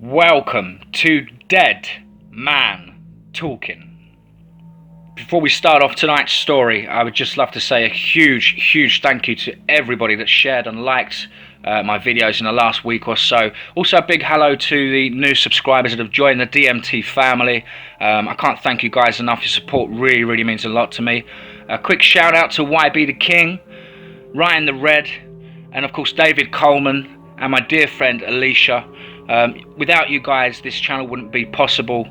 Welcome to Dead Man Talking. Before we start off tonight's story, I would just love to say a huge thank you to everybody that shared and liked my videos in the last week or so. Also a big hello to the new subscribers that have joined the DMT family. I can't thank you guys enough. Your support really means a lot to me. A quick shout out to YB the King, Ryan the Red, and of course David Coleman, and my dear friend Alicia. Without you guys, this channel wouldn't be possible.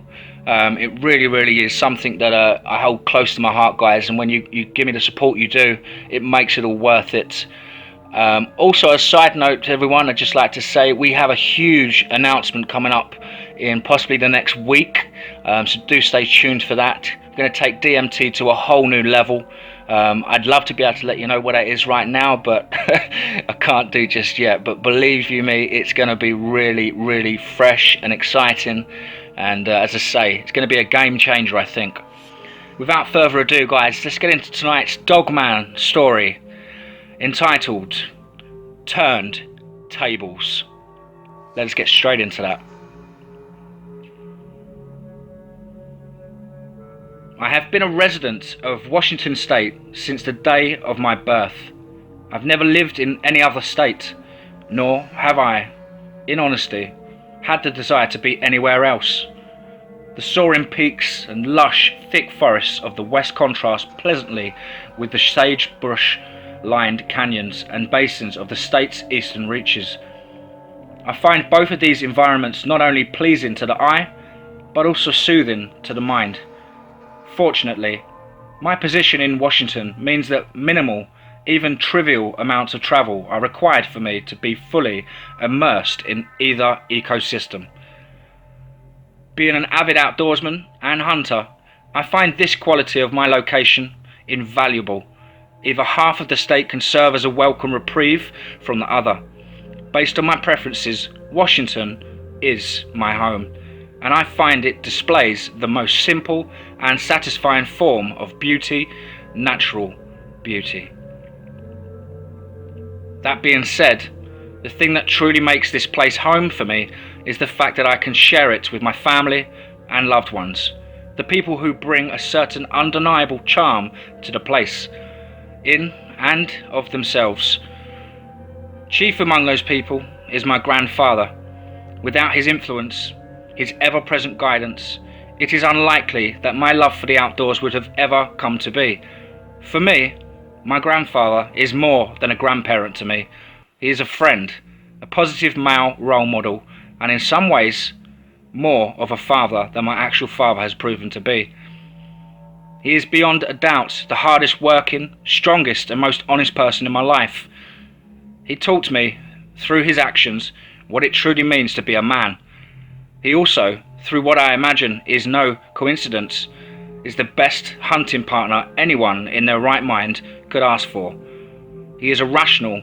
It really is something that I hold close to my heart, guys, and when you give me the support you do, it makes it all worth it. Also, a side note to everyone, I'd just like to say we have a huge announcement coming up in possibly the next week, so do stay tuned for that. We're going to take DMT to a whole new level. I'd love to be able to let you know what that is right now, but I can't do just yet. But believe you me, it's going to be really fresh and exciting, and as I say, it's going to be a game changer, I think. Without further ado, guys, let's get into tonight's Dogman story, entitled Turned Tables. Let's get straight into that. I have been a resident of Washington State since the day of my birth. I've never lived in any other state, nor have I, in honesty, had the desire to be anywhere else. The soaring peaks and lush, thick forests of the west contrast pleasantly with the sagebrush-lined canyons and basins of the state's eastern reaches. I find both of these environments not only pleasing to the eye, but also soothing to the mind. Fortunately, my position in Washington means that minimal, even trivial amounts of travel are required for me to be fully immersed in either ecosystem. Being an avid outdoorsman and hunter, I find this quality of my location invaluable. Either half of the state can serve as a welcome reprieve from the other. Based on my preferences, Washington is my home, and I find it displays the most simple and satisfying form of beauty, natural beauty. That being said, the thing that truly makes this place home for me is the fact that I can share it with my family and loved ones, the people who bring a certain undeniable charm to the place, in and of themselves. Chief among those people is my grandfather. Without his influence, his ever-present guidance, it is unlikely that my love for the outdoors would have ever come to be. For me, my grandfather is more than a grandparent to me. He is a friend, a positive male role model, and in some ways, more of a father than my actual father has proven to be. He is beyond a doubt the hardest working, strongest and most honest person in my life. He taught me, through his actions, what it truly means to be a man. He also, through what I imagine is no coincidence, is the best hunting partner anyone in their right mind could ask for. He is irrational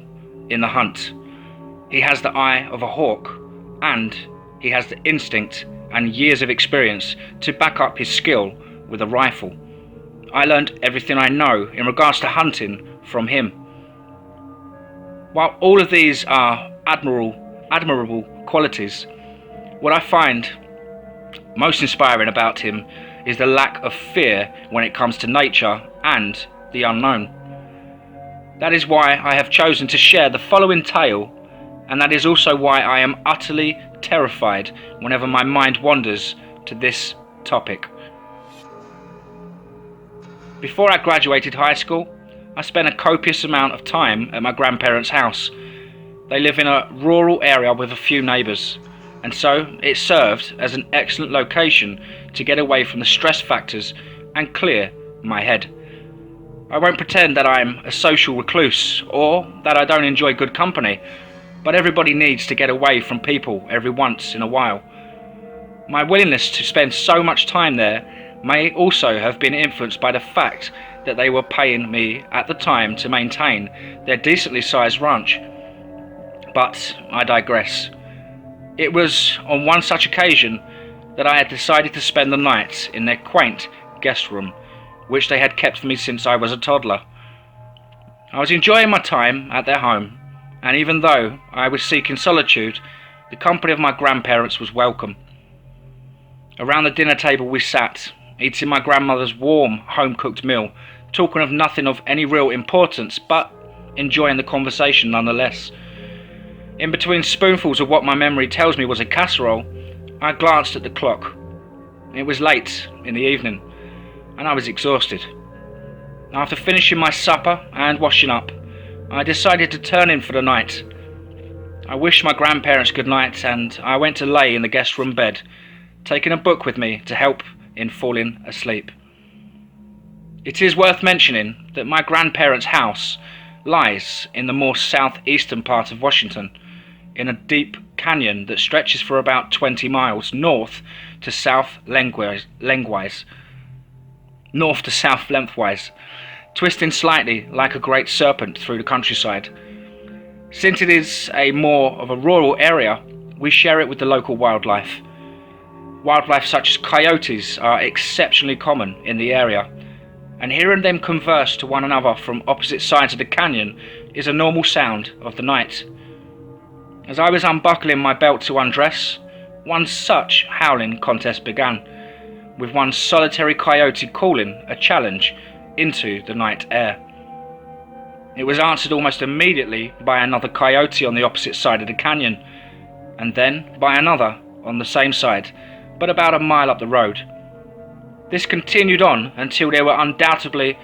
in the hunt. He has the eye of a hawk, and he has the instinct and years of experience to back up his skill with a rifle. I learned everything I know in regards to hunting from him. While all of these are admirable qualities, what I find most inspiring about him is the lack of fear when it comes to nature and the unknown. That is why I have chosen to share the following tale, and that is also why I am utterly terrified whenever my mind wanders to this topic. Before I graduated high school, I spent a copious amount of time at my grandparents' house. They live in a rural area with a few neighbours, and so it served as an excellent location to get away from the stress factors and clear my head. I won't pretend that I'm a social recluse or that I don't enjoy good company, but everybody needs to get away from people every once in a while. My willingness to spend so much time there may also have been influenced by the fact that they were paying me at the time to maintain their decently sized ranch. But I digress. It was on one such occasion that I had decided to spend the night in their quaint guest room, which they had kept for me since I was a toddler. I was enjoying my time at their home, and even though I was seeking solitude, The company of my grandparents was welcome. Around the dinner table we sat, eating my grandmother's warm, home-cooked meal, talking of nothing of any real importance, but enjoying the conversation nonetheless. In between spoonfuls of what my memory tells me was a casserole, I glanced at the clock. It was late in the evening, and I was exhausted. After finishing my supper and washing up, I decided to turn in for the night. I wished my grandparents good night, and I went to lay in the guest room bed, taking a book with me to help in falling asleep. It is worth mentioning that my grandparents' house lies in the more southeastern part of Washington, in a deep canyon that stretches for about 20 miles north to south lengthwise, twisting slightly like a great serpent through the countryside. Since it is a more of a rural area, we share it with the local wildlife. Wildlife such as coyotes are exceptionally common in the area, and hearing them converse to one another from opposite sides of the canyon is a normal sound of the night. As I was unbuckling my belt to undress, one such howling contest began, with one solitary coyote calling a challenge into the night air. It was answered almost immediately by another coyote on the opposite side of the canyon, and then by another on the same side, but about a mile up the road. This continued on until there were undoubtedly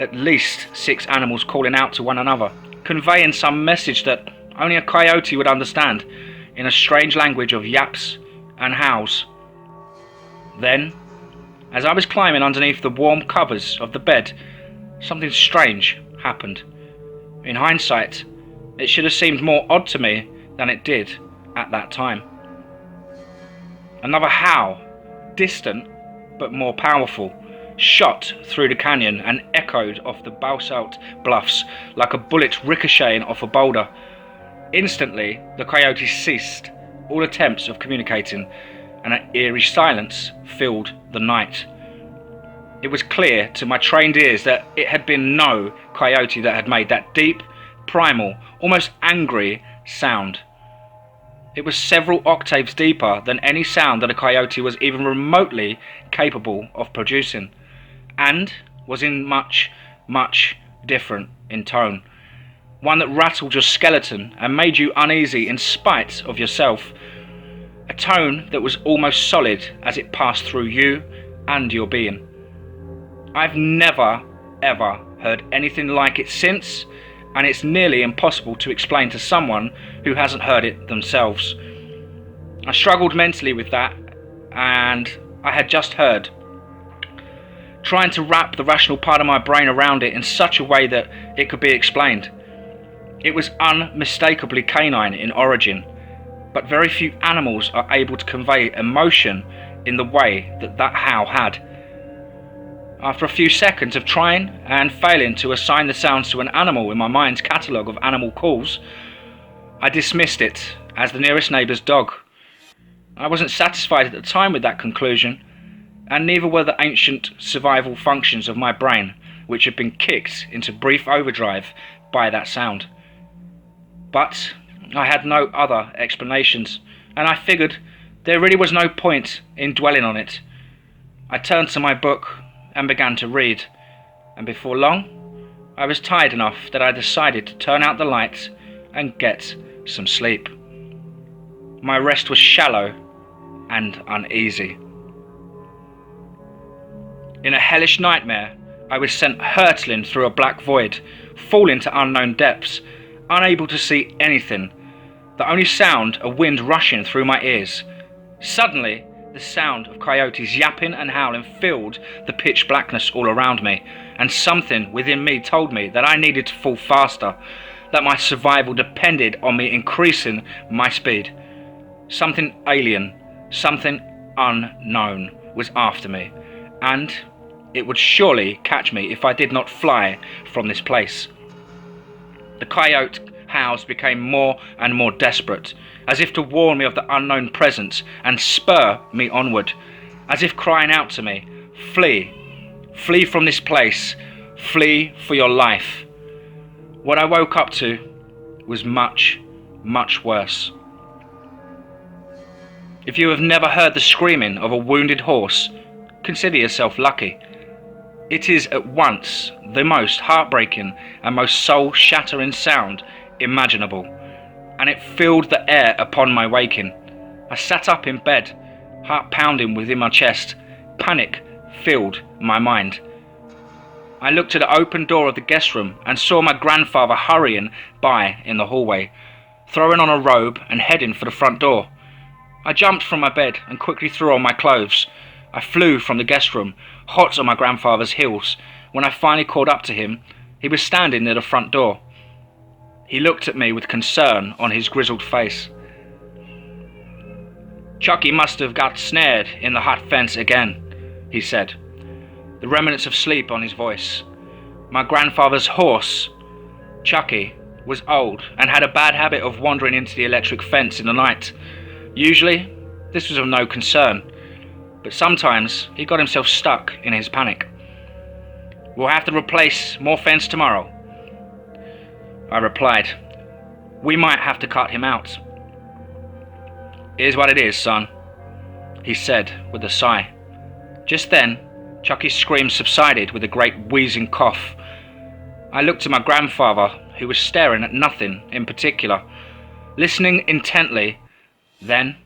at least 6 animals calling out to one another, conveying some message that only a coyote would understand, in a strange language of yaps and howls. Then, as I was climbing underneath the warm covers of the bed, something strange happened. In hindsight, it should have seemed more odd to me than it did at that time. Another howl, distant but more powerful, shot through the canyon and echoed off the basalt bluffs like a bullet ricocheting off a boulder. Instantly, the coyote ceased all attempts of communicating, and an eerie silence filled the night. It was clear to my trained ears that it had been no coyote that had made that deep, primal, almost angry sound. It was several octaves deeper than any sound that a coyote was even remotely capable of producing, and was in much, much different in tone. One that rattled your skeleton and made you uneasy in spite of yourself. A tone that was almost solid as it passed through you and your being. I've never, ever heard anything like it since, and it's nearly impossible to explain to someone who hasn't heard it themselves. I struggled mentally with that, and I had just heard, trying to wrap the rational part of my brain around it in such a way that it could be explained. It was unmistakably canine in origin, but very few animals are able to convey emotion in the way that that howl had. After a few seconds of trying and failing to assign the sounds to an animal in my mind's catalogue of animal calls, I dismissed it as the nearest neighbour's dog. I wasn't satisfied at the time with that conclusion, and neither were the ancient survival functions of my brain, which had been kicked into brief overdrive by that sound. But I had no other explanations, and I figured there really was no point in dwelling on it. I turned to my book and began to read, and before long I was tired enough that I decided to turn out the lights and get some sleep. My rest was shallow and uneasy. In a hellish nightmare, I was sent hurtling through a black void, falling to unknown depths, unable to see anything, the only sound a wind rushing through my ears. Suddenly, the sound of coyotes yapping and howling filled the pitch blackness all around me, and something within me told me that I needed to fall faster, that my survival depended on me increasing my speed. Something alien, something unknown was after me, and it would surely catch me if I did not fly from this place. The coyote howls became more and more desperate, as if to warn me of the unknown presence and spur me onward, as if crying out to me, "Flee, flee from this place, flee for your life." What I woke up to was much, much worse. If you have never heard the screaming of a wounded horse, consider yourself lucky. It is at once the most heartbreaking and most soul-shattering sound imaginable, and it filled the air upon my waking. I sat up in bed, heart pounding within my chest. Panic filled my mind. I looked at the open door of the guest room and saw my grandfather hurrying by in the hallway, throwing on a robe and heading for the front door. I jumped from my bed and quickly threw on my clothes. I flew from the guest room, hot on my grandfather's heels. When I finally caught up to him, he was standing near the front door. He looked at me with concern on his grizzled face. "Chucky must have got snared in the hot fence again," he said, the remnants of sleep on his voice. My grandfather's horse, Chucky, was old and had a bad habit of wandering into the electric fence in the night. Usually, this was of no concern, but sometimes he got himself stuck in his panic. "We'll have to replace more fence tomorrow," I replied. "We might have to cut him out." "Here's what it is, son," he said with a sigh. Just then, Chucky's screams subsided with a great wheezing cough. I looked at my grandfather, who was staring at nothing in particular, listening intently. Then,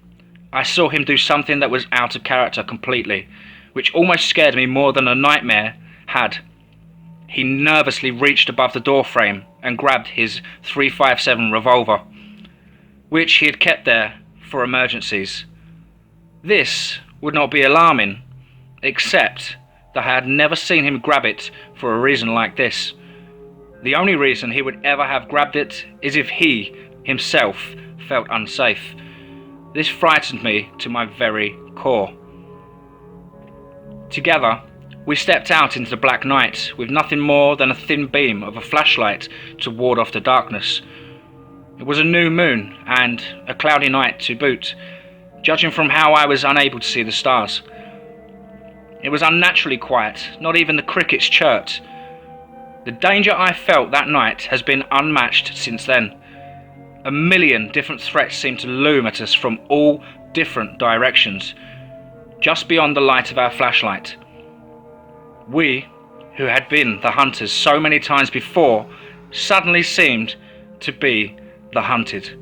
I saw him do something that was out of character completely, which almost scared me more than a nightmare had. He nervously reached above the door frame and grabbed his .357 revolver, which he had kept there for emergencies. This would not be alarming, except that I had never seen him grab it for a reason like this. The only reason he would ever have grabbed it is if he himself felt unsafe. This frightened me to my very core. Together, we stepped out into the black night with nothing more than a thin beam of a flashlight to ward off the darkness. It was a new moon and a cloudy night to boot, judging from how I was unable to see the stars. It was unnaturally quiet, not even the crickets chirped. The danger I felt that night has been unmatched since then. A million different threats seemed to loom at us from all different directions, just beyond the light of our flashlight. We, who had been the hunters so many times before, suddenly seemed to be the hunted.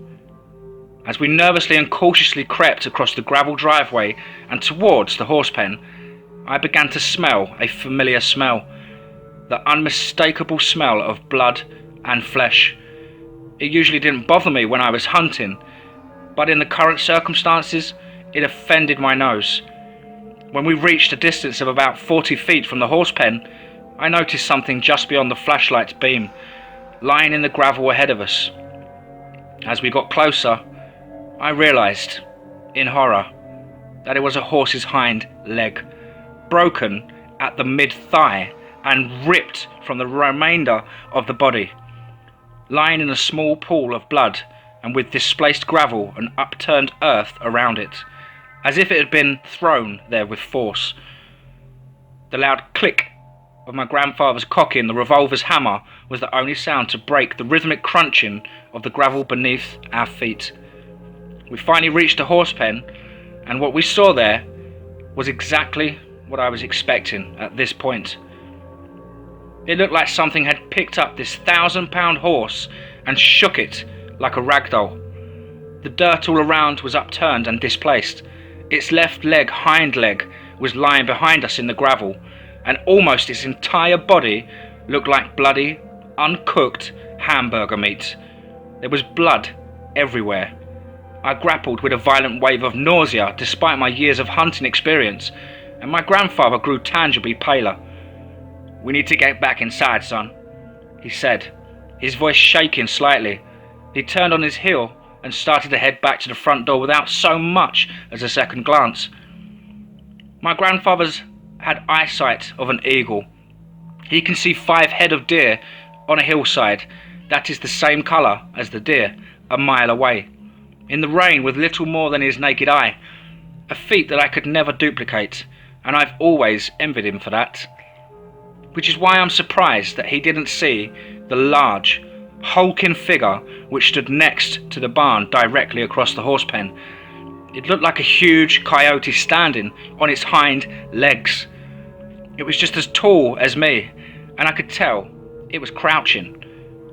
As we nervously and cautiously crept across the gravel driveway and towards the horse pen, I began to smell a familiar smell, the unmistakable smell of blood and flesh. It usually didn't bother me when I was hunting, but in the current circumstances, it offended my nose. When we reached a distance of about 40 feet from the horse pen, I noticed something just beyond the flashlight's beam, lying in the gravel ahead of us. As we got closer, I realized, in horror, that it was a horse's hind leg, broken at the mid-thigh and ripped from the remainder of the body. Lying in a small pool of blood and with displaced gravel and upturned earth around it, as if it had been thrown there with force. The loud click of my grandfather's cocking the revolver's hammer was the only sound to break the rhythmic crunching of the gravel beneath our feet. We finally reached the horse pen, and what we saw there was exactly what I was expecting at this point. It looked like something had picked up this 1,000-pound horse and shook it like a rag doll. The dirt all around was upturned and displaced. Its left leg, hind leg, was lying behind us in the gravel, and almost its entire body looked like bloody, uncooked hamburger meat. There was blood everywhere. I grappled with a violent wave of nausea despite my years of hunting experience, and my grandfather grew tangibly paler. "We need to get back inside, son," he said, his voice shaking slightly. He turned on his heel and started to head back to the front door without so much as a second glance. My grandfather's had eyesight of an eagle. He can see 5 head of deer on a hillside that is the same colour as the deer, a mile away, in the rain with little more than his naked eye, a feat that I could never duplicate, and I've always envied him for that. Which is why I'm surprised that he didn't see the large, hulking figure which stood next to the barn directly across the horse pen. It looked like a huge coyote standing on its hind legs. It was just as tall as me, and I could tell it was crouching.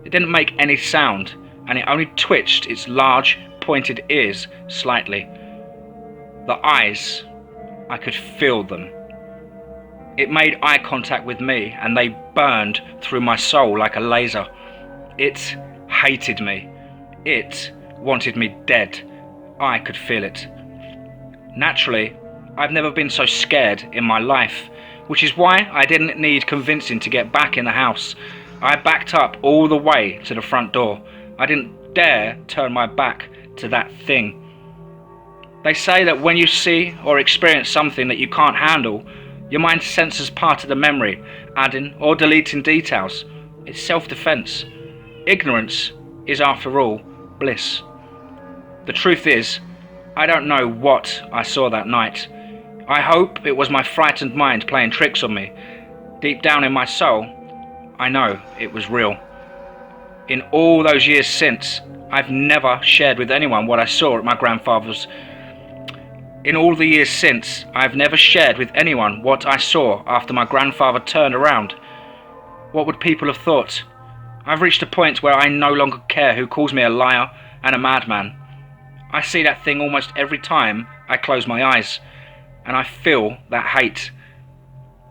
It didn't make any sound, and it only twitched its large, pointed ears slightly. The eyes, I could feel them. It made eye contact with me, and they burned through my soul like a laser. It hated me. It wanted me dead. I could feel it. Naturally, I've never been so scared in my life, which is why I didn't need convincing to get back in the house. I backed up all the way to the front door. I didn't dare turn my back to that thing. They say that when you see or experience something that you can't handle, your mind censors part of the memory, adding or deleting details. It's self-defense. Ignorance is, after all, bliss. The truth is, I don't know what I saw that night. I hope it was my frightened mind playing tricks on me. Deep down in my soul, I know it was real. In all those years since, I've never shared with anyone what I saw at my grandfather's. In all the years since, I've never shared with anyone what I saw after my grandfather turned around. What would people have thought? I've reached a point where I no longer care who calls me a liar and a madman. I see that thing almost every time I close my eyes, and I feel that hate.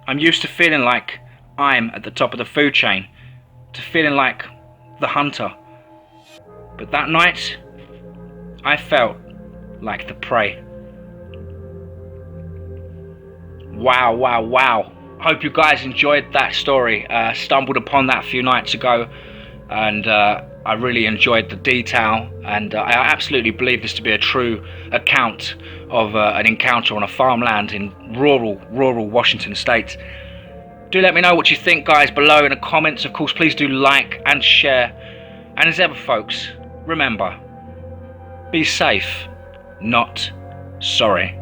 I'm used to feeling like I'm at the top of the food chain, to feeling like the hunter. But that night, I felt like the prey. Wow, wow, wow. Hope you guys enjoyed that story. Stumbled upon that a few nights ago, and I really enjoyed the detail, and I absolutely believe this to be a true account of an encounter on a farmland in rural Washington state. Do let me know what you think, guys, below in the comments. Of course, please do like and share. And as ever, folks, remember, be safe, not sorry.